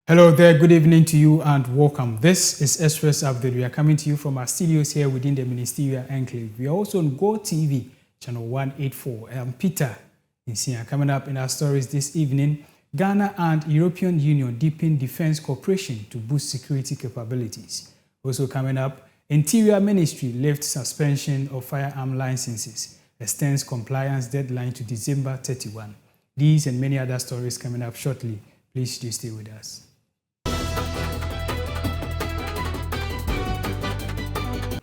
Hello there, good evening to you and welcome. This is Express Update. We are coming to you from our studios here within the Ministerial Enclave. We are also on Go TV, channel 184. I'm Peter Insia. Coming up in our stories this evening, Ghana and European Union deepen defense cooperation to boost security capabilities. Also coming up, Interior Ministry lifts suspension of firearm licenses, extends compliance deadline to December 31. These and many other stories coming up shortly. Please do stay with us.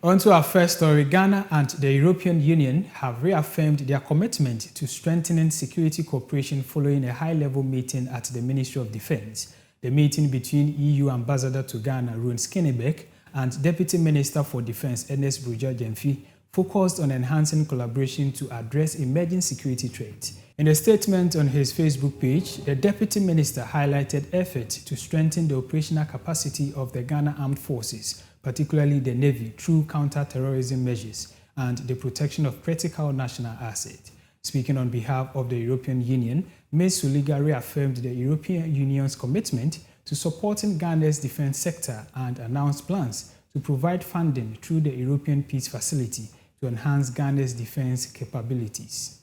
On to our first story, Ghana and the European Union have reaffirmed their commitment to strengthening security cooperation following a high-level meeting at the Ministry of Defense. The meeting between EU Ambassador to Ghana, Rowan Skinnebeck, and Deputy Minister for Defense, Ernest Buja Gyamfi, focused on enhancing collaboration to address emerging security threats. In a statement on his Facebook page, the Deputy Minister highlighted efforts to strengthen the operational capacity of the Ghana Armed Forces, particularly the Navy, through counter-terrorism measures and the protection of critical national assets. Speaking on behalf of the European Union, Ms. Suliga reaffirmed the European Union's commitment to supporting Ghana's defense sector and announced plans to provide funding through the European Peace Facility to enhance Ghana's defense capabilities.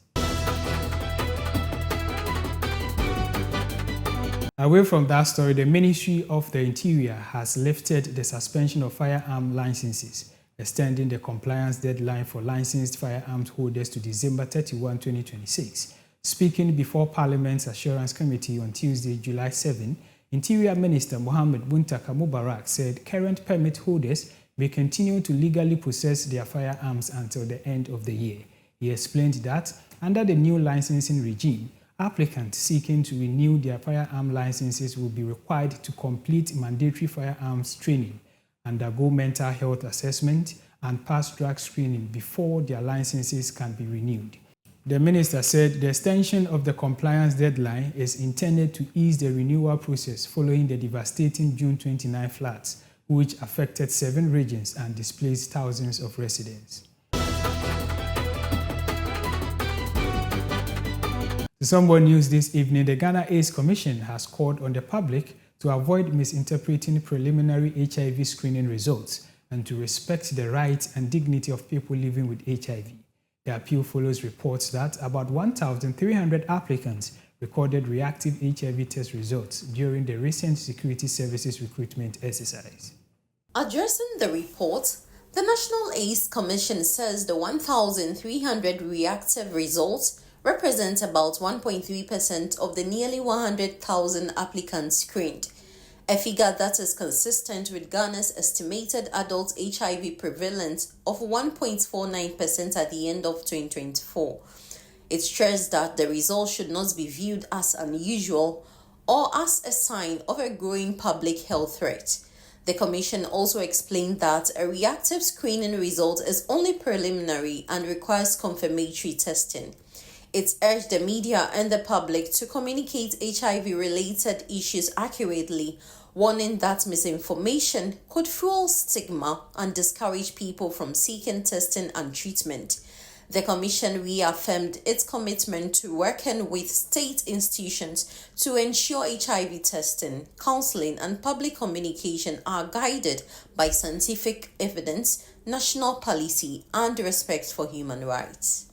Away from that story, the Ministry of the Interior has lifted the suspension of firearm licenses, extending the compliance deadline for licensed firearms holders to December 31, 2026. Speaking before Parliament's Assurance Committee on Tuesday, July 7, Interior Minister Mohamed Muntaka Mubarak said current permit holders may continue to legally possess their firearms until the end of the year. He explained that under the new licensing regime, applicants seeking to renew their firearm licenses will be required to complete mandatory firearms training, undergo mental health assessment, and pass drug screening before their licenses can be renewed. The minister said the extension of the compliance deadline is intended to ease the renewal process following the devastating June 29 floods, which affected 7 regions and displaced thousands of residents. To some more news this evening, the Ghana AIDS Commission has called on the public to avoid misinterpreting preliminary HIV screening results and to respect the rights and dignity of people living with HIV. The appeal follows reports that about 1,300 applicants recorded reactive HIV test results during the recent Security Services recruitment exercise. Addressing the report, the National AIDS Commission says the 1,300 reactive results represent about 1.3% of the nearly 100,000 applicants screened, a figure that is consistent with Ghana's estimated adult HIV prevalence of 1.49% at the end of 2024. It stressed that the results should not be viewed as unusual or as a sign of a growing public health threat. The Commission also explained that a reactive screening result is only preliminary and requires confirmatory testing. It urged the media and the public to communicate HIV-related issues accurately, warning that misinformation could fuel stigma and discourage people from seeking testing and treatment. The Commission reaffirmed its commitment to working with state institutions to ensure HIV testing, counseling, and public communication are guided by scientific evidence, national policy, and respect for human rights.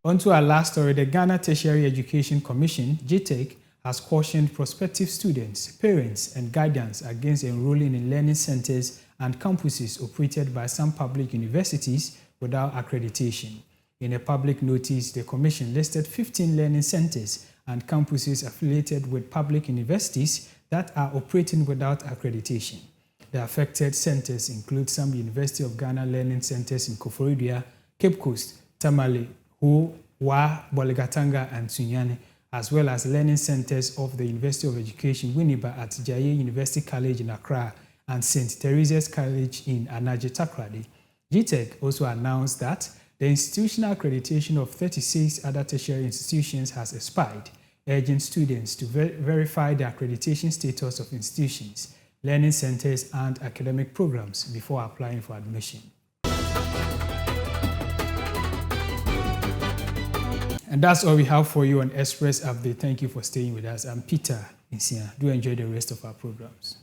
On to our last story, the Ghana Tertiary Education Commission, GTEC, has cautioned prospective students, parents, and guardians against enrolling in learning centers and campuses operated by some public universities without accreditation. In a public notice, the Commission listed 15 learning centers and campuses affiliated with public universities that are operating without accreditation. The affected centers include some University of Ghana learning centers in Koforidua, Cape Coast, Tamale, Ho, Wa, Bolgatanga, and Sunyani, as well as learning centers of the University of Education, Winneba at Jaye University College in Accra and St. Teresa's College in Anaje Takrady. GTEC also announced that the institutional accreditation of 36 other tertiary institutions has expired, urging students to verify the accreditation status of institutions, learning centers, and academic programs before applying for admission. And that's all we have for you on Express Update. Thank you for staying with us. I'm Peter Insia. Do enjoy the rest of our programs.